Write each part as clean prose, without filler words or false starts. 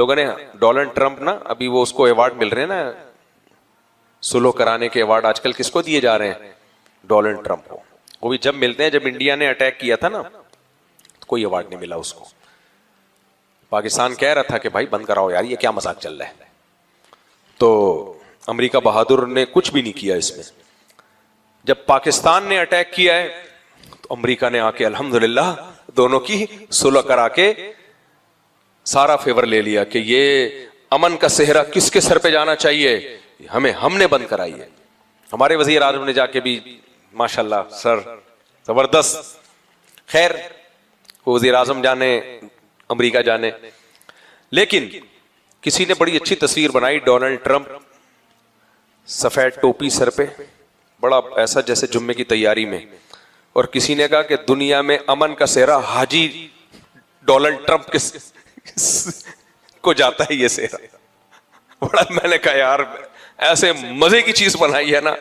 لوگوں نے Donald Trump نا ابھی وہ اس کو ایوارڈ مل رہے ہیں نا سلو کرانے کے ایوارڈ آج کل کس کو دیے جا رہے ہیں؟ ڈونلڈ ٹرمپ کو. وہ بھی جب ملتے ہیں جب انڈیا نے اٹیک کیا تھا نا تو کوئی ایوارڈ نہیں ملا اس کو. پاکستان کہہ رہا تھا کہ بھائی بند کراؤ یار یہ کیا مذاق چل رہا ہے. تو امریکہ بہادر نے کچھ بھی نہیں کیا اس میں. جب پاکستان نے اٹیک کیا ہے تو امریکہ نے آ کے الحمدللہ دونوں کی صلح کرا کے سارا فیور لے لیا کہ یہ امن کا صحرا کس کے سر پہ جانا چاہیے ہم نے بند کرائی ہے. ہمارے وزیر اعظم نے جا کے بھی ماشاءاللہ سر زبردست. خیر وہ وزیر اعظم جانے امریکہ جانے. لیکن کسی نے بڑی اچھی تصویر بنائی ڈونلڈ ٹرمپ سفید ٹوپی سر پہ بڑا ایسا جیسے جمعے کی تیاری میں, اور کسی نے کہا کہ دنیا میں امن کا صحرا حاجی ڈونلڈ ٹرمپ کو جاتا ہے یہ صحرا. بڑا میں نے کہا یار ایسے مزے کی چیز بنائی ہے نا,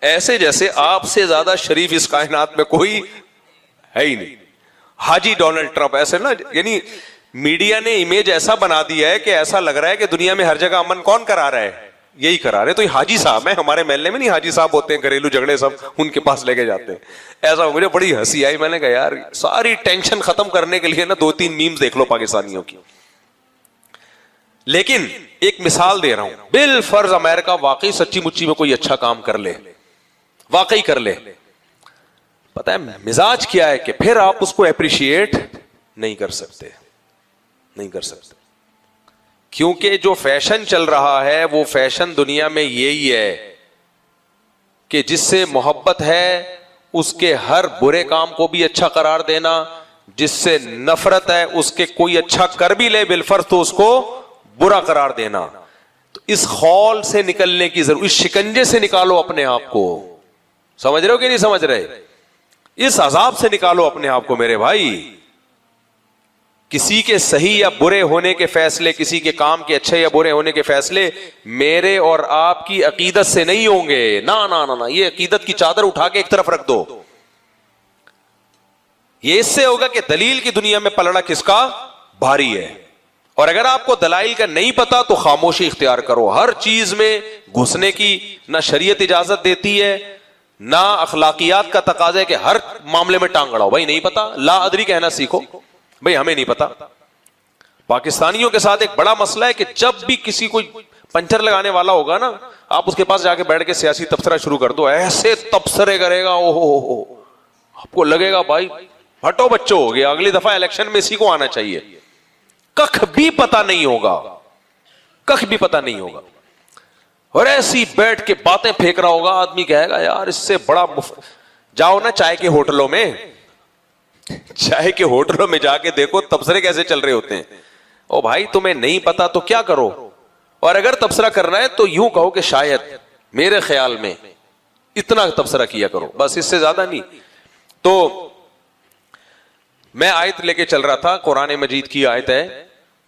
ایسے جیسے آپ سے زیادہ شریف اس کائنات میں کوئی ہے ہی نہیں. حاجی ڈونلڈ ٹرمپ ایسے نا, یعنی میڈیا نے امیج ایسا بنا دیا ہے کہ ایسا لگ رہا ہے کہ دنیا میں ہر جگہ امن کون کرا رہا ہے؟ یہی کرا رہے. تو یہ حاجی صاحب ہیں, ہمارے محلے میں نہیں حاجی صاحب ہوتے ہیں گھریلو جھگڑے سب ان کے پاس لے کے جاتے ہیں. ایسا مجھے بڑی ہنسی آئی. میں نے کہا یار ساری ٹینشن ختم کرنے کے لیے نا 2-3 میمز دیکھ لو پاکستانیوں کی. لیکن ایک مثال دے رہا ہوں, بالفرض امریکہ واقعی سچی مچی میں کوئی اچھا کام کر لے, واقعی کر لے, پتہ ہے مزاج کیا ہے کہ پھر آپ اس کو اپریشیٹ نہیں کر سکتے, نہیں کر سکتے. کیونکہ جو فیشن چل رہا ہے وہ فیشن دنیا میں یہی ہے کہ جس سے محبت ہے اس کے ہر برے کام کو بھی اچھا قرار دینا, جس سے نفرت ہے اس کے کوئی اچھا کر بھی لے بالفرض تو اس کو برا قرار دینا. تو اس خول سے نکلنے کی ضرورت, اس شکنجے سے نکالو اپنے آپ کو. سمجھ رہے ہو کہ نہیں سمجھ رہے؟ اس عذاب سے نکالو اپنے آپ کو میرے بھائی. کسی کے صحیح یا برے ہونے کے فیصلے, کسی کے کام کے اچھے یا برے ہونے کے فیصلے میرے اور آپ کی عقیدت سے نہیں ہوں گے. نا نا نا نا, یہ عقیدت کی چادر اٹھا کے ایک طرف رکھ دو. یہ اس سے ہوگا کہ دلیل کی دنیا میں پلڑا کس کا بھاری ہے. اور اگر آپ کو دلائل کا نہیں پتا تو خاموشی اختیار کرو. ہر چیز میں گھسنے کی نہ شریعت اجازت دیتی ہے نہ اخلاقیات کا تقاضا ہے کہ ہر معاملے میں ٹانگ اڑاؤ. بھائی نہیں پتا, لا ادری کہنا سیکھو. بھئی ہمیں نہیں پتا. پاکستانیوں کے ساتھ ایک بڑا مسئلہ ہے کہ جب بھی کسی کوئی پنچر لگانے والا ہوگا نا, آپ اس کے پاس جا کے بیٹھ کے سیاسی تبصرہ شروع کر دو, ایسے تبصرے کرے گا اوہو, آپ کو لگے گا بھائی ہٹو بچوں ہو گیا, اگلی دفعہ الیکشن میں اسی کو آنا چاہیے. کخ بھی پتا نہیں ہوگا, کخ بھی پتا نہیں ہوگا, اور ایسی بیٹھ کے باتیں پھینک رہا ہوگا. آدمی کہے گا یار اس سے بڑا جاؤ نا چائے کے ہوٹلوں میں, چائے کے ہوٹلوں میں جا کے دیکھو تبصرے کیسے چل رہے ہوتے ہیں. او بھائی تمہیں نہیں پتا تو کیا کرو, اور اگر تبصرہ کرنا ہے تو یوں کہو کہ شاید میرے خیال میں اتنا تبصرہ کیا کرو, بس اس سے زیادہ نہیں. تو میں آیت لے کے چل رہا تھا, قرآن مجید کی آیت ہے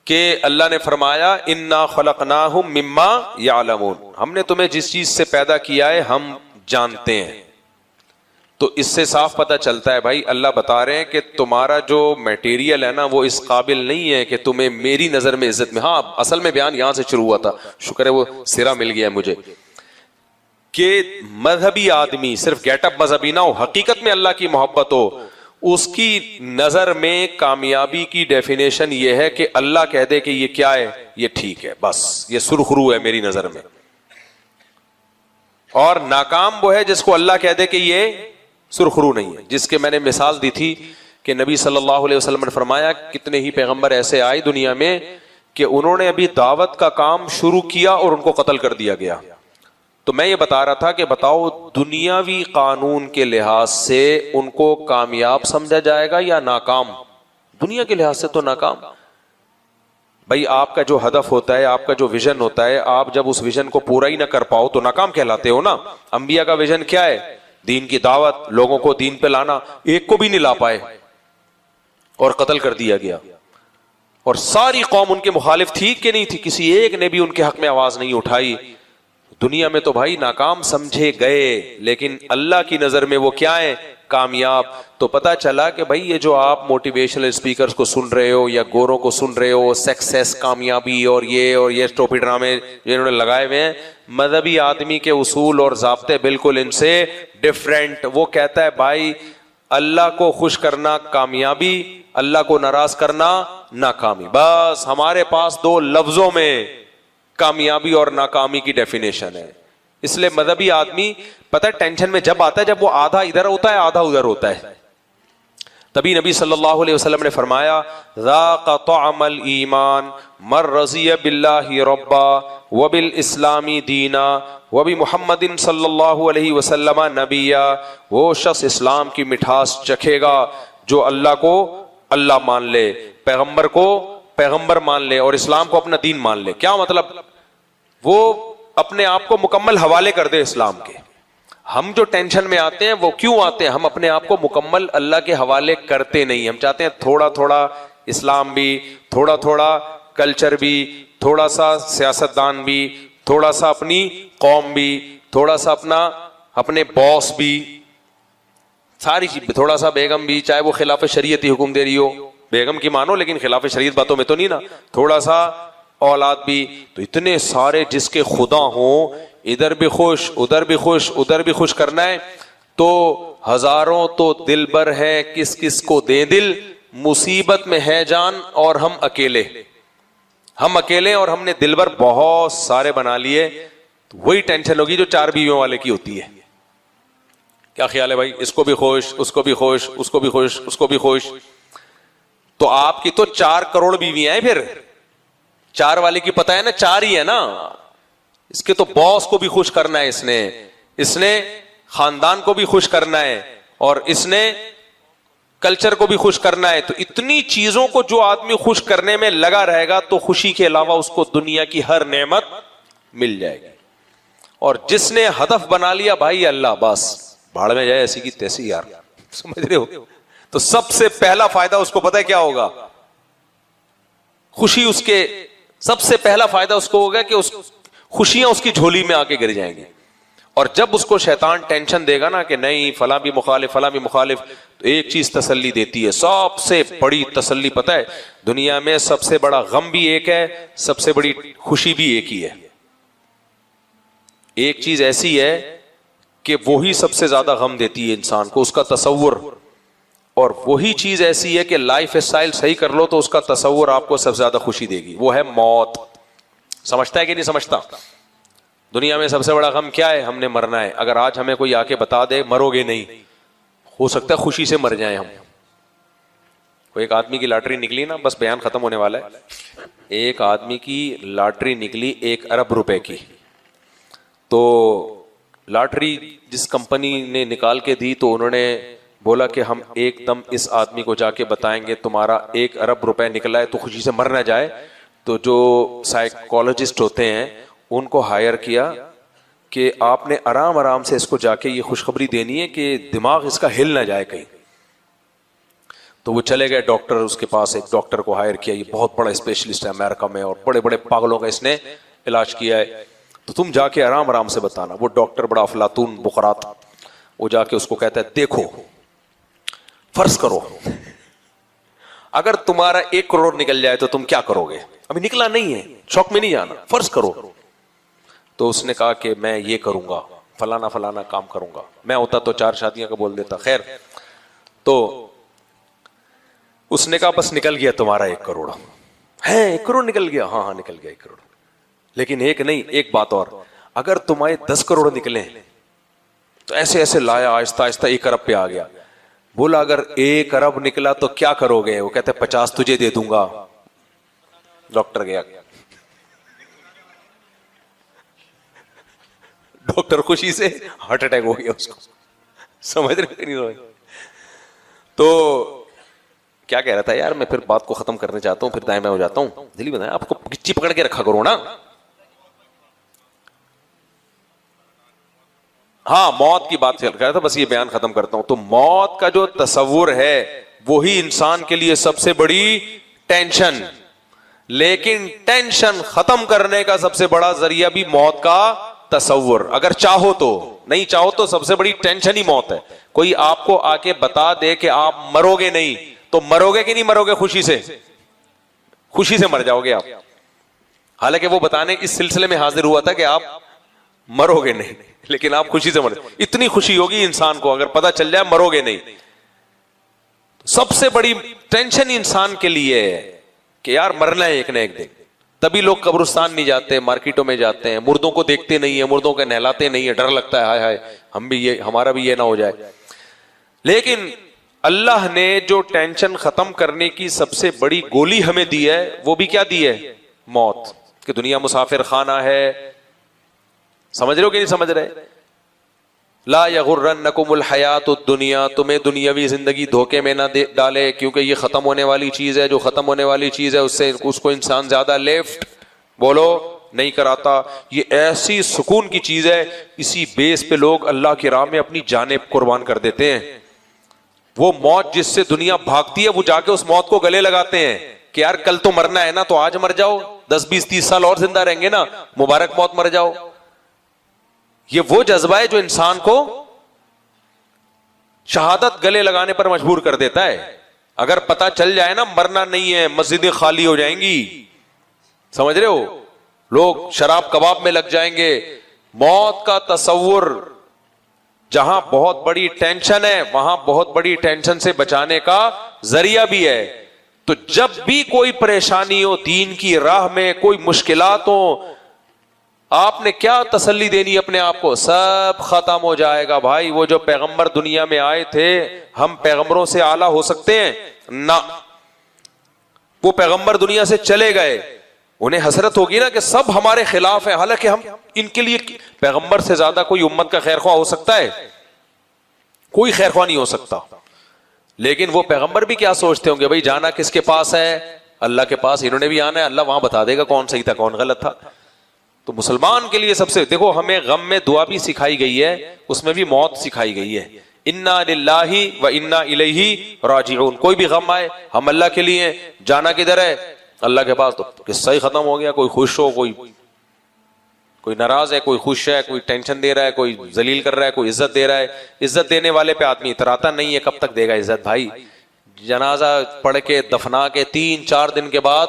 کہ اللہ نے فرمایا انا خلقناہم مما یعلمون, ہم نے تمہیں جس چیز سے پیدا کیا ہے ہم جانتے ہیں. تو اس سے صاف پتہ چلتا ہے بھائی اللہ بتا رہے ہیں کہ تمہارا جو میٹیریل ہے نا وہ اس قابل نہیں ہے کہ تمہیں میری نظر میں عزت میں. ہاں اصل میں بیان یہاں سے شروع ہوا تھا, شکر ہے وہ سرا مل گیا مجھے, کہ مذہبی آدمی صرف گیٹ اپ مذہبی نہ ہو, حقیقت میں اللہ کی محبت ہو, اس کی نظر میں کامیابی کی ڈیفینیشن یہ ہے کہ اللہ کہہ دے کہ یہ کیا ہے, یہ ٹھیک ہے, بس یہ سرخرو ہے میری نظر میں. اور ناکام وہ ہے جس کو اللہ کہہ دے کہ یہ سرخرو نہیں ہے, جس کے میں نے مثال دی تھی کہ نبی صلی اللہ علیہ وسلم نے فرمایا کتنے ہی پیغمبر ایسے آئے دنیا میں کہ انہوں نے ابھی دعوت کا کام شروع کیا اور ان کو قتل کر دیا گیا. تو میں یہ بتا رہا تھا کہ بتاؤ دنیاوی قانون کے لحاظ سے ان کو کامیاب سمجھا جائے گا یا ناکام؟ دنیا کے لحاظ سے تو ناکام. بھائی آپ کا جو ہدف ہوتا ہے, آپ کا جو ویژن ہوتا ہے, آپ جب اس ویژن کو پورا ہی نہ کر پاؤ تو ناکام کہلاتے ہو نا. انبیاء کا ویژن کیا ہے؟ دین کی دعوت, لوگوں کو دین پہ لانا, ایک کو بھی نہیں لا پائے اور قتل کر دیا گیا. اور ساری قوم ان کے مخالف تھی کہ نہیں تھی, کسی ایک نے بھی ان کے حق میں آواز نہیں اٹھائی. دنیا میں تو بھائی ناکام سمجھے گئے, لیکن اللہ کی نظر میں وہ کیا ہے؟ کامیاب. تو پتا چلا کہ بھائی یہ جو آپ موٹیویشنل اسپیکرز کو سن رہے ہو یا گوروں کو سن رہے ہو, سکسیس, کامیابی اور یہ ٹوپی ڈرامے انہوں نے لگائے ہوئے ہیں, مذہبی آدمی کے اصول اور ضابطے بالکل ان سے ڈفرینٹ. وہ کہتا ہے بھائی اللہ کو خوش کرنا کامیابی, اللہ کو ناراض کرنا ناکامی. بس ہمارے پاس دو لفظوں میں کامیابی اور ناکامی کی ڈیفینیشن ہے. اس لیے مذہبی آدمی پتہ ہے ٹینشن میں جب آتا ہے جب وہ آدھا ادھر ہوتا ہے آدھا ادھر ہوتا ہے. تبھی نبی صلی اللہ علیہ وسلم نے فرمایا ذاق طعم الایمان من رضی باللہ ربا وبالاسلام دینا وبمحمد صلی اللہ علیہ وسلم نبیا. وہ شخص اسلام کی مٹھاس چکھے گا جو اللہ کو اللہ مان لے, پیغمبر کو پیغمبر مان لے اور اسلام کو اپنا دین مان لے. کیا مطلب؟ وہ اپنے آپ کو مکمل حوالے کر دے اسلام کے. ہم جو ٹینشن میں آتے ہیں وہ کیوں آتے ہیں؟ ہم اپنے آپ کو مکمل اللہ کے حوالے کرتے نہیں. ہم چاہتے ہیں تھوڑا تھوڑا اسلام بھی, تھوڑا تھوڑا کلچر بھی, تھوڑا سا سیاستدان بھی, تھوڑا سا اپنی قوم بھی, تھوڑا سا اپنے باس بھی, ساری چیز, تھوڑا سا بیگم بھی, چاہے وہ خلاف شریعت ہی حکم دے رہی ہو, بیگم کی مانو لیکن خلاف شریعت باتوں میں تو نہیں نا, تھوڑا سا اولاد بھی. تو اتنے سارے جس کے خدا ہوں, ادھر بھی خوش ادھر بھی خوش ادھر بھی خوش کرنا ہے. تو ہزاروں تو دل بر ہے کس کس کو دے دل, مصیبت میں ہے جان اور ہم اکیلے اور ہم نے دل بر بہت سارے بنا لیے. تو وہی ٹینشن ہوگی جو 4 بیویوں والے کی ہوتی ہے. کیا خیال ہے بھائی؟ اس کو بھی خوش, اس کو بھی خوش, اس کو بھی خوش, اس کو بھی خوش. تو آپ کی تو 4 کروڑ بیویاں ہیں. پھر 4 والے کی پتہ ہے نا 4 ہی ہے نا. اس کے تو باس کو بھی خوش کرنا ہے, اس نے خاندان کو بھی خوش کرنا ہے, اور اس نے کلچر کو بھی خوش کرنا ہے. تو اتنی چیزوں کو جو آدمی خوش کرنے میں لگا رہے گا تو خوشی کے علاوہ اس کو دنیا کی ہر نعمت مل جائے گی. اور جس نے ہدف بنا لیا بھائی اللہ, بس بھاڑ میں جائے ایسی کی تیسی یار, سمجھ رہے ہو, تو سب سے پہلا فائدہ اس کو پتہ ہے کیا ہوگا؟ خوشی. اس کے سب سے پہلا فائدہ اس کو ہوگا کہ خوشیاں اس کی جھولی میں آ کے گر جائیں گی. اور جب اس کو شیطان ٹینشن دے گا نا کہ نہیں فلاں بھی مخالف فلاں بھی مخالف, تو ایک چیز تسلی دیتی ہے, سب سے بڑی تسلی پتہ ہے دنیا میں سب سے بڑا غم بھی ایک ہے, سب سے بڑی خوشی بھی ایک ہی ہے. ایک چیز ایسی ہے کہ وہی سب سے زیادہ غم دیتی ہے انسان کو, اس کا تصور. اور وہی چیز ایسی ہے کہ لائف اسٹائل صحیح کر لو تو اس کا تصور آپ کو سب سے زیادہ خوشی دے گی, وہ ہے موت. سمجھتا ہے کہ نہیں سمجھتا؟ دنیا میں سب سے بڑا غم کیا ہے؟ ہم نے مرنا ہے. اگر آج ہمیں کوئی آ کے بتا دے مرو گے نہیں, ہو سکتا ہے خوشی سے مر جائیں ہم. کوئی ایک آدمی کی لاٹری نکلی نا, بس بیان ختم ہونے والا ہے. ایک آدمی کی لاٹری نکلی 1 ارب روپے کی. تو لاٹری جس کمپنی نے نکال کے دی تو انہوں نے بولا کہ ہم ایک دم اس آدمی کو جا کے بتائیں گے تمہارا 1 ارب روپے نکلا ہے تو خوشی سے مر نہ جائے. تو جو سائیکولوجسٹ ہوتے ہیں ان کو ہائر کیا کہ آپ نے آرام آرام سے اس کو جا کے یہ خوشخبری دینی ہے کہ دماغ اس کا ہل نہ جائے کہیں. تو وہ چلے گئے ڈاکٹر, اس کے پاس ایک ڈاکٹر کو ہائر کیا, یہ بہت بڑا اسپیشلسٹ ہے امریکہ میں اور بڑے بڑے پاگلوں کا اس نے علاج کیا ہے, تو تم جا کے آرام آرام سے بتانا. وہ ڈاکٹر بڑا افلاطون بقرات, وہ جا کے اس کو کہتا ہے دیکھو فرض کرو اگر تمہارا 1 کروڑ نکل جائے تو تم کیا کرو گے؟ ابھی نکلا نہیں ہے, شوق میں نہیں جانا, فرض کرو. تو اس نے کہا کہ میں یہ کروں گا, فلانا فلانا کام کروں گا. میں ہوتا تو 4 شادیاں کا بول دیتا. خیر, تو اس نے کہا بس نکل گیا تمہارا 1 کروڑ ہے. 1 کروڑ نکل گیا؟ ہاں نکل گیا 1 کروڑ. لیکن ایک نہیں, ایک بات اور, اگر تمہارے 10 کروڑ نکلے تو ایسے ایسے لایا آہستہ آہستہ 1 ارب پہ آ گیا. بولا اگر 1 ارب نکلا تو کیا کرو گے؟ وہ کہتے 50 تجھے دے دوں گا. ڈاکٹر گیا, ڈاکٹر خوشی سے ہارٹ اٹیک ہو گیا اس کو. سمجھ رہے نہیں؟ تو کیا کہہ رہا تھا یار, میں پھر بات کو ختم کرنے چاہتا ہوں, پھر دائیں میں ہو جاتا ہوں. دلی بتائیں, آپ کو گچی پکڑ کے رکھا کرو نا. ہاں, موت کی بات کر رہا تھا, بس یہ بیان ختم کرتا ہوں. تو موت کا جو تصور ہے وہی انسان کے لیے سب سے بڑی ٹینشن. لیکن ٹینشن ختم کرنے کا سب سے بڑا ذریعہ بھی موت کا تصور. اگر چاہو تو, نہیں چاہو تو سب سے بڑی ٹینشن ہی موت ہے. کوئی آپ کو آ کے بتا دے کہ آپ مرو گے نہیں, تو مرو گے کہ نہیں مرو گے؟ خوشی سے, خوشی سے مر جاؤ گے آپ. حالانکہ وہ بتانے اس سلسلے میں حاضر ہوا تھا کہ آپ مرو گے نہیں, لیکن آپ خوشی سے مر. اتنی خوشی ہوگی انسان کو اگر پتا چل جائے مرو گے نہیں. سب سے بڑی ٹینشن انسان کے لیے ہے کہ یار مرنا ہے ایک نہ ایک دن. تبھی لوگ قبرستان نہیں جاتے, مارکیٹوں میں جاتے ہیں, مردوں کو دیکھتے نہیں ہیں, مردوں کو نہلاتے نہیں ہیں, ڈر لگتا ہے ہائے ہائے ہم بھی یہ, ہمارا بھی یہ نہ ہو جائے. لیکن اللہ نے جو ٹینشن ختم کرنے کی سب سے بڑی گولی ہمیں دی ہے, وہ بھی کیا دی ہے؟ موت. کہ دنیا مسافر خانہ ہے. سمجھ رہے ہو کہ نہیں سمجھ رہے؟ لا یغرنکم الحیات الدنیا, تمہیں دنیاوی زندگی دھوکے میں نہ ڈالے, کیونکہ یہ ختم ہونے والی چیز ہے. جو ختم ہونے والی چیز ہے اس کو انسان زیادہ لیفٹ بولو نہیں کراتا. یہ ایسی سکون کی چیز ہے, اسی بیس پہ لوگ اللہ کی راہ میں اپنی جانیں قربان کر دیتے ہیں. وہ موت جس سے دنیا بھاگتی ہے, وہ جا کے اس موت کو گلے لگاتے ہیں کہ یار کل تو مرنا ہے نا, تو آج مر جاؤ, 10 20 30 سال اور زندہ رہیں گے نا, مبارک موت مر جاؤ. یہ وہ جذبہ ہے جو انسان کو شہادت گلے لگانے پر مجبور کر دیتا ہے. اگر پتا چل جائے نا مرنا نہیں ہے, مسجدیں خالی ہو جائیں گی. سمجھ رہے ہو؟ لوگ شراب کباب میں لگ جائیں گے. موت کا تصور, جہاں بہت بڑی ٹینشن ہے وہاں بہت بڑی ٹینشن سے بچانے کا ذریعہ بھی ہے. تو جب بھی کوئی پریشانی ہو دین کی راہ میں, کوئی مشکلات ہو, آپ نے کیا تسلی دینی اپنے آپ کو؟ سب ختم ہو جائے گا بھائی. وہ جو پیغمبر دنیا میں آئے تھے, ہم پیغمبروں سے اعلیٰ ہو سکتے ہیں؟ نہ. وہ پیغمبر دنیا سے چلے گئے, انہیں حسرت ہوگی نا کہ سب ہمارے خلاف ہیں, حالانکہ ہم ان کے لیے پیغمبر سے زیادہ کوئی امت کا خیر خواہ ہو سکتا ہے؟ کوئی خیر خواہ نہیں ہو سکتا. لیکن وہ پیغمبر بھی کیا سوچتے ہوں گے, بھائی جانا کس کے پاس ہے؟ اللہ کے پاس. انہوں نے بھی آنا ہے, اللہ وہاں بتا دے گا کون صحیح تھا کون غلط تھا. تو مسلمان کے لیے سب سے دیکھو, ہمیں غم میں دعا بھی سکھائی گئی ہے, اس میں بھی موت سکھائی گئی ہے. انا للہ و انا الیہ راجعون. کوئی بھی غم آئے ہم اللہ کے لیے, جانا کدھر ہے؟ اللہ کے پاس. تو قصہ ہی ختم ہو گیا. کوئی خوش ہو, کوئی ناراض ہے, کوئی خوش ہے, کوئی ٹینشن دے رہا ہے, کوئی ذلیل کر رہا ہے, کوئی عزت دے رہا ہے. عزت دینے والے پہ آدمی اتراتا نہیں ہے, کب تک دے گا عزت بھائی؟ جنازہ پڑھ کے دفنا کے 3-4 دن کے بعد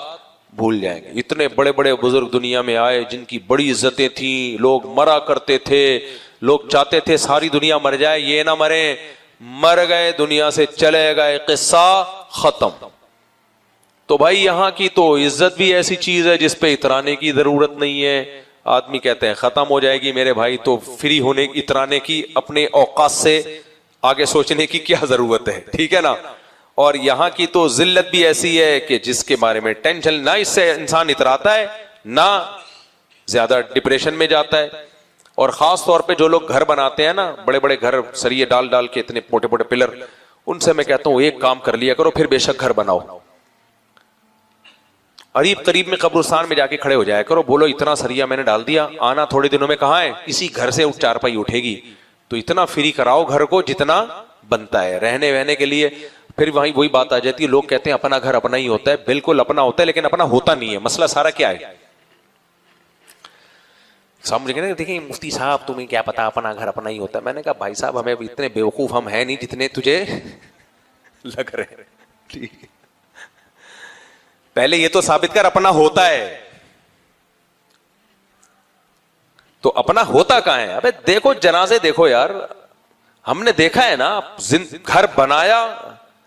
بھول جائیں گے. اتنے بڑے بڑے بزرگ دنیا میں آئے جن کی بڑی عزتیں تھیں, لوگ مرا کرتے تھے, لوگ چاہتے تھے ساری دنیا مر جائے, یہ نہ مرے. مر گئے, دنیا سے چلے گئے, قصہ ختم. تو بھائی یہاں کی تو عزت بھی ایسی چیز ہے جس پہ اترانے کی ضرورت نہیں ہے. آدمی کہتے ہیں ختم ہو جائے گی میرے بھائی, تو فری ہونے اترانے کی, اپنے اوقات سے آگے سوچنے کی کیا ضرورت ہے؟ ٹھیک ہے نا. اور یہاں کی تو ذلت بھی ایسی ہے کہ جس کے بارے میں ٹینشن نہ, اس سے انسان اتراتا ہے نہ زیادہ ڈپریشن میں جاتا ہے. اور خاص طور پہ جو لوگ گھر بناتے ہیں نا, بڑے بڑے گھر سریے ڈال ڈال کے, اتنے موٹے موٹے پلر, ان سے میں کہتا ہوں ایک کام کر لیا کرو, پھر بے شک گھر بناؤ. قریب قریب میں قبرستان میں جا کے کھڑے ہو جایا کرو, بولو اتنا سریا میں نے ڈال دیا, آنا تھوڑے دنوں میں کہاں ہے, اسی گھر سے چارپائی اٹھے گی. تو اتنا فری کراؤ گھر کو جتنا بنتا ہے رہنے وہنے کے لیے. پھر وہی بات آ جاتی ہے, لوگ کہتے ہیں اپنا گھر اپنا ہی ہوتا ہے. بالکل اپنا ہوتا ہے, لیکن اپنا ہوتا نہیں ہے. مسئلہ سارا کیا ہے؟ سمجھ گئے نا؟ دیکھیں مفتی صاحب تمہیں کیا پتا اپنا گھر اپنا ہی ہوتا ہے. میں نے کہا بھائی صاحب ہمیں اتنے بیوقوف ہم ہیں نہیں جتنے تجھے لگ رہے. پہلے یہ تو ثابت کر اپنا ہوتا ہے. تو اپنا ہوتا کہاں ہے؟ ابے دیکھو جنازے دیکھو یار, ہم نے دیکھا ہے نا, گھر بنایا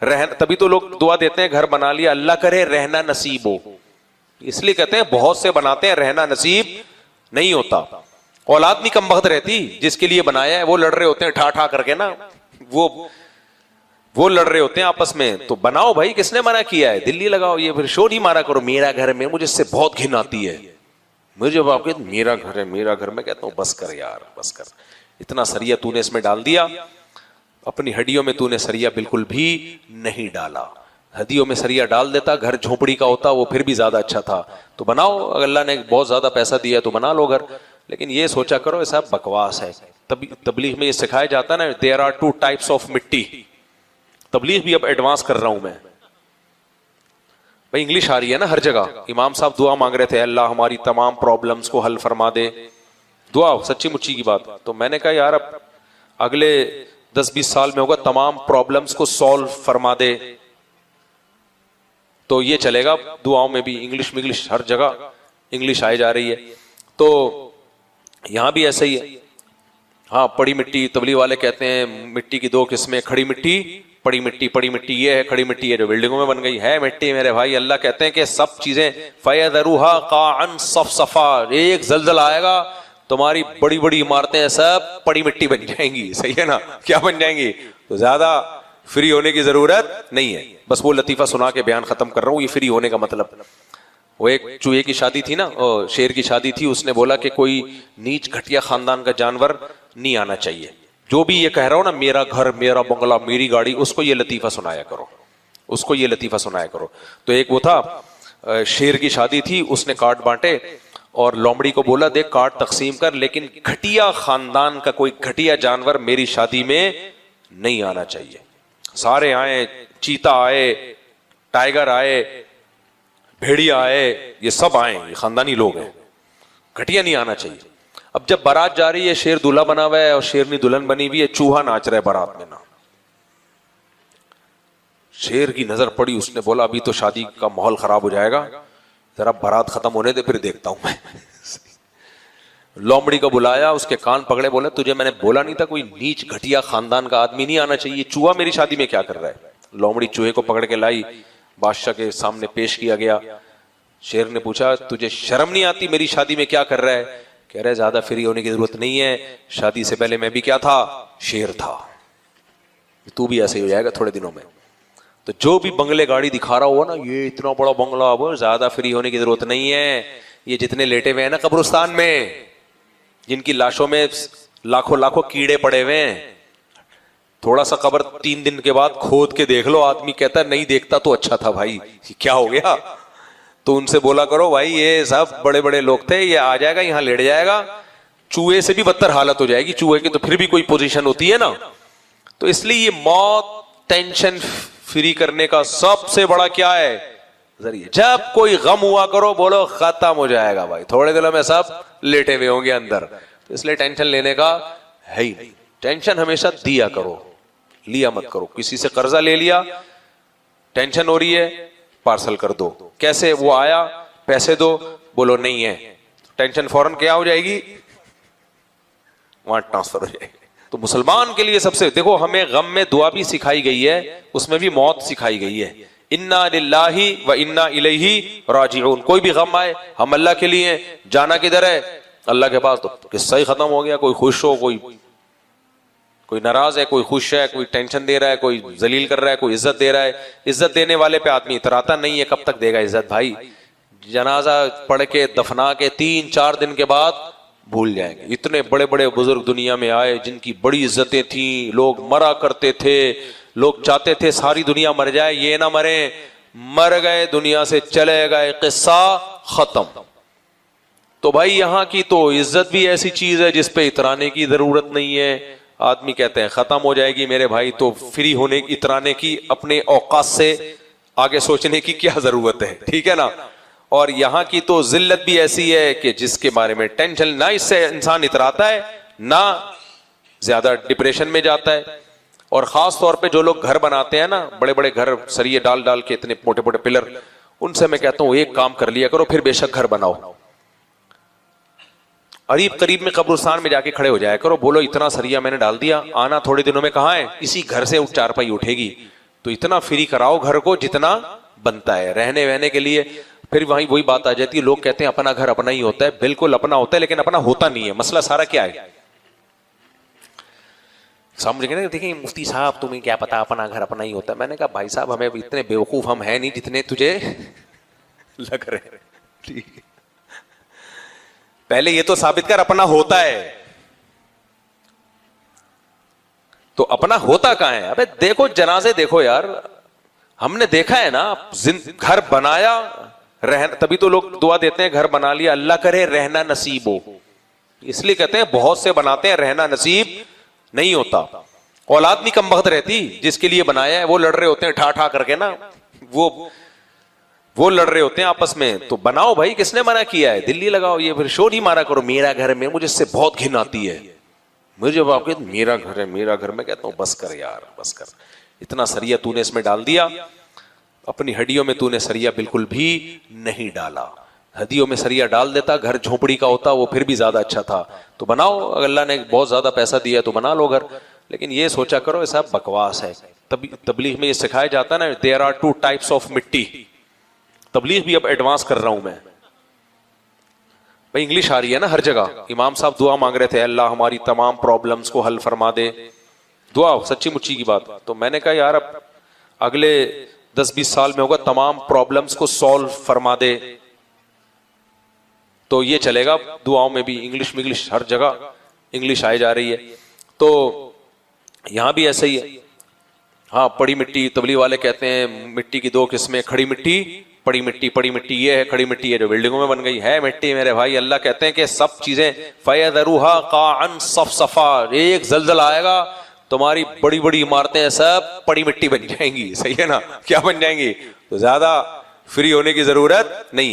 رہنا, تبھی تو لوگ دعا دیتے ہیں گھر بنا لیا, اللہ کرے رہنا نصیب ہو. اس لیے کہتے ہیں بہت سے بناتے ہیں, رہنا نصیب نہیں ہوتا. اولاد نہیں کم وقت رہتی, جس کے لیے بنایا ہے وہ لڑ رہے ہوتے ہیں ٹھا ٹھا کر کے نا, وہ لڑ رہے ہوتے ہیں آپس میں. تو بناؤ بھائی, کس نے منع کیا ہے؟ دلی لگاؤ. یہ پھر شور نہیں مارا کرو میرا گھر میں, مجھے اس سے بہت گھن آتی ہے. مجھے جب آپ کہتے میرا گھر ہے میرا گھر, میں کہتا ہوں بس کر یار بس کر. اتنا سریا تو نے اس میں ڈال دیا, اپنی ہڈیوں میں تو نے سریا بالکل بھی نہیں ڈالا. ہڈیوں میں سریا ڈال دیتا, گھر جھونپڑی کا ہوتا, وہ پھر بھی زیادہ اچھا تھا. تو بناؤ, اگر اللہ نے بہت زیادہ پیسہ دیا تو بنا لو گھر. لیکن یہ سوچا کرو ایسا بکواس ہے. تبلیغ میں یہ سکھایا جاتا ہے نا, there are 2 types of مٹی. تبلیغ بھی اب ایڈوانس کر رہا ہوں میں بھائی, انگلش آ رہی ہے نا ہر جگہ. امام صاحب دعا مانگ رہے تھے, اللہ ہماری تمام پرابلمز کو حل فرما دے. دعا سچی مچی کی بات. تو میں نے کہا یار اب اگلے 10-20 سال میں ہوگا تمام پرابلمز کو سولو فرما دے تو یہ چلے گا. دعاؤں میں بھی انگلش ہر جگہ انگلش آئی جا رہی ہے. تو یہاں بھی ایسا ہی ہے. ہاں پڑی مٹی, تبلیغ والے کہتے ہیں مٹی کی 2 قسمیں, کھڑی مٹی پڑی مٹی. پڑی مٹی یہ ہے, کھڑی مٹی ہے جو بلڈنگوں میں بن گئی ہے مٹی. میرے بھائی اللہ کہتے ہیں کہ سب چیزیں فَيَذَرُوهَا قَاعًا صَفْصَفًا, ایک زلزلہ آئے گا تمہاری بڑی بڑی عمارتیں سب پڑی مٹی بن جائیں گی. صحیح ہے نا, کیا بن جائیں گی؟ تو زیادہ فری ہونے کی ضرورت نہیں ہے. بس وہ لطیفہ سنا کے بیان ختم کر رہا ہوں. یہ فری ہونے کا مطلب, وہ ایک چوہے کی شادی تھی نا, شیر کی شادی تھی, اس نے بولا کہ کوئی نیچ گھٹیا خاندان کا جانور نہیں آنا چاہیے. جو بھی یہ کہہ رہا ہو نا میرا گھر میرا بنگلہ میری گاڑی, اس کو یہ لطیفہ سنایا کرو, اس کو یہ لطیفہ سنایا کرو. تو ایک وہ تھا شیر کی شادی تھی, اس نے کارڈ بانٹے اور لومڑی کو بولا دیکھ کارڈ تقسیم کر, لیکن گھٹیا خاندان کا کوئی گھٹیا جانور میری شادی میں نہیں آنا چاہیے. سارے آئے, چیتا آئے, ٹائیگر آئے, بھیڑیا آئے, یہ سب آئے, یہ خاندانی لوگ ہیں, گھٹیا نہیں آنا چاہیے. اب جب بارات جا رہی ہے, شیر دولہا بنا ہوا ہے اور شیرنی دلہن بنی ہوئی ہے, چوہا ناچ رہا ہے بارات میں نا. شیر کی نظر پڑی, اس نے بولا ابھی تو شادی کا ماحول خراب ہو جائے گا, ذرا بارات ختم ہونے دے پھر دیکھتا ہوں میں. لومڑی کو بلایا, اس کے کان پکڑے, بولے تجھے میں نے بولا نہیں تھا کوئی نیچ گھٹیا خاندان کا آدمی نہیں آنا چاہیے, چوہا میری شادی میں کیا کر رہا ہے. لومڑی چوہے کو پکڑ کے لائی, بادشاہ کے سامنے پیش کیا گیا. شیر نے پوچھا تجھے شرم نہیں آتی میری شادی میں کیا کر رہا ہے؟ کہہ رہے زیادہ فری ہونے کی ضرورت نہیں ہے, شادی سے پہلے میں بھی کیا تھا, شیر تھا. تو بھی ایسے ہی ہو جائے گا تھوڑے دنوں میں. تو جو بھی بنگلے گاڑی دکھا رہا ہوا نا, یہ اتنا بڑا بنگلہ, اب زیادہ فری ہونے کی ضرورت نہیں ہے. یہ جتنے لیٹے ہوئے ہیں نا قبرستان میں, جن کی لاشوں میں لاکھوں کیڑے پڑے ہوئے ہیں, تھوڑا سا قبر 3 دن کے بعد کھود کے دیکھ لو, آدمی کہتا ہے نہیں دیکھتا تو اچھا تھا بھائی, کیا ہو گیا. تو ان سے بولا کرو بھائی یہ سب بڑے بڑے لوگ تھے, یہ آ جائے گا یہاں لیٹ جائے گا, چوہے سے بھی بدتر حالت ہو جائے گی. چوہے کی تو پھر بھی کوئی پوزیشن ہوتی ہے نا. تو اس لیے یہ موت ٹینشن فری کرنے کا سب سے بڑا کیا ہے ذریعہ. جب کوئی غم ہوا کرو بولو ختم ہو جائے گا بھائی, تھوڑے دنوں میں سب لیٹے ہوئے ہوں گے اندر. تو اس لیے ٹینشن لینے کا ہے ہی نہیں. ٹینشن ہمیشہ دیا کرو, لیا مت کرو. کسی سے قرضہ لے لیا, ٹینشن ہو رہی ہے, پارسل کر دو. کیسے وہ آیا, پیسے دو, بولو نہیں ہے, ٹینشن فوراً کیا ہو جائے گی, وہاں ٹرانسفر ہو جائے گی. تو مسلمان کے لیے سب سے دیکھو, ہمیں غم میں دعا بھی سکھائی گئی ہے, اس میں بھی موت سکھائی گئی ہے. انا للہ و انا الیہ راجعون. کوئی بھی غم آئے ہم اللہ کے لیے, جانا کدھر ہے, اللہ کے پاس. تو قصہ ہی ختم ہو گیا. کوئی خوش ہو, کوئی ناراض ہے, کوئی خوش ہے, کوئی ٹینشن دے رہا ہے, کوئی ذلیل کر رہا ہے, کوئی عزت دے رہا ہے. عزت دینے والے پہ آدمی اتراتا نہیں ہے, کب تک دے گا عزت بھائی. جنازہ پڑھ کے دفنا کے 3-4 دن کے بعد بھول جائیں گے. اتنے بڑے بڑے بزرگ دنیا میں آئے جن کی بڑی عزتیں تھیں, لوگ مرا کرتے تھے, لوگ چاہتے تھے ساری دنیا مر جائے, یہ نہ مرے, مر گئے, دنیا سے چلے گئے, قصہ ختم. تو بھائی یہاں کی تو عزت بھی ایسی چیز ہے جس پہ اترانے کی ضرورت نہیں ہے. آدمی کہتے ہیں ختم ہو جائے گی میرے بھائی, تو فری ہونے اترانے کی, اپنے اوقات سے آگے سوچنے کی کیا ضرورت ہے, ٹھیک ہے نا. اور یہاں کی تو ذلت بھی ایسی ہے کہ جس کے بارے میں ٹینشن نہ, اس سے انسان اتراتا ہے نہ زیادہ ڈپریشن میں جاتا ہے. اور خاص طور پہ جو لوگ گھر بناتے ہیں نا, بڑے بڑے گھر سریے ڈال ڈال کے, اتنے موٹے موٹے پلر, ان سے میں کہتا ہوں ایک کام کر لیا کرو, پھر بے شک گھر بناؤ, قریب میں قبرستان میں جا کے کھڑے ہو جایا کرو, بولو اتنا سریا میں نے ڈال دیا, آنا تھوڑے دنوں میں کہاں ہے, اسی گھر سے 4 پائی اٹھے گی. تو اتنا فری کراؤ گھر کو جتنا بنتا ہے رہنے وہنے کے لیے. پھر وہی بات آ جاتی ہے, لوگ کہتے ہیں اپنا گھر اپنا ہی ہوتا ہے. بالکل اپنا ہوتا ہے, لیکن اپنا ہوتا نہیں ہے. مسئلہ سارا کیا ہے, سمجھ گئے نا. دیکھیں مفتی صاحب تمہیں کیا پتا اپنا گھر اپنا ہی ہوتا ہے. میں نے کہا بھائی صاحب ہمیں اتنے بیوقوف ہم ہیں نہیں جتنے تجھے لگ رہے. پہلے یہ تو ثابت کر اپنا ہوتا ہے. تو اپنا ہوتا کہاں ہے؟ ابے دیکھو جنازے دیکھو یار, ہم نے دیکھا ہے نا, گھر بنایا رہنا, تبھی تو لوگ دعا دیتے ہیں گھر بنا لیا, اللہ کرے رہنا نصیب ہو. اس لیے کہتے ہیں بہت سے بناتے ہیں, رہنا نصیب نہیں ہوتا. اولاد نہیں کم وقت رہتی, جس کے لیے بنایا ہے وہ لڑ رہے ہوتے ہیں ٹھا ٹھا کر کے نا. وہ وہ لڑ رہے ہوتے ہیں آپس میں, تو بناؤ بھائی, کس نے منع کیا ہے؟ دلی لگاؤ. یہ پھر شو نہیں مارا کرو میرا گھر میں, مجھے اس سے بہت گھن آتی ہے. مجھے جب آپ کہتے میرا گھر ہے میرا گھر, میں کہتا ہوں بس کر یار بس کر, اتنا سریا تو نے اس میں ڈال دیا, اپنی ہڈیوں میں تو نے سریا بالکل بھی نہیں ڈالا. ہڈیوں میں سریا ڈال دیتا, گھر جھونپڑی کا ہوتا, وہ پھر بھی زیادہ اچھا تھا. تو بناؤ, اللہ نے بہت زیادہ پیسہ دیا تو بنا لو گھر, لیکن یہ سوچا کرو ایسا بکواس ہے. تبلیغ میں یہ سکھایا جاتا ہے نا, there are 2 types of مٹی. تبلیغ بھی اب ایڈوانس کر رہا ہوں میں بھائی, انگلش آ رہی ہے نا ہر جگہ. امام صاحب دعا مانگ رہے تھے, اللہ ہماری تمام پرابلمز کو حل فرما دے, دعا سچی مچی کی بات. تو میں نے کہا یار اب اگلے 10-20 سال میں ہوگا تمام پرابلمز کو سولو فرما دے, تو یہ چلے گا دعاؤں میں بھی. انگلش ہر جگہ انگلش آئی جا رہی ہے, تو یہاں بھی ایسا ہی ہے. ہاں پڑی مٹی, تبلیغ والے کہتے ہیں مٹی کی 2 قسمیں, کھڑی مٹی پڑی مٹی. پڑی مٹی یہ ہے, کھڑی مٹی ہے جو بلڈنگوں میں بن گئی ہے مٹی. میرے بھائی اللہ کہتے ہیں کہ سب چیزیں فَيَذَرُوهَا قَاعًا صَفْصَفًا, ایک زلزلہ آئے گا تمہاری بڑی بڑی عمارتیں سب پڑی مٹی بن جائیں گی. صحیح ہے نا, کیا بن جائیں گی؟ تو زیادہ فری ہونے کی ضرورت نہیں.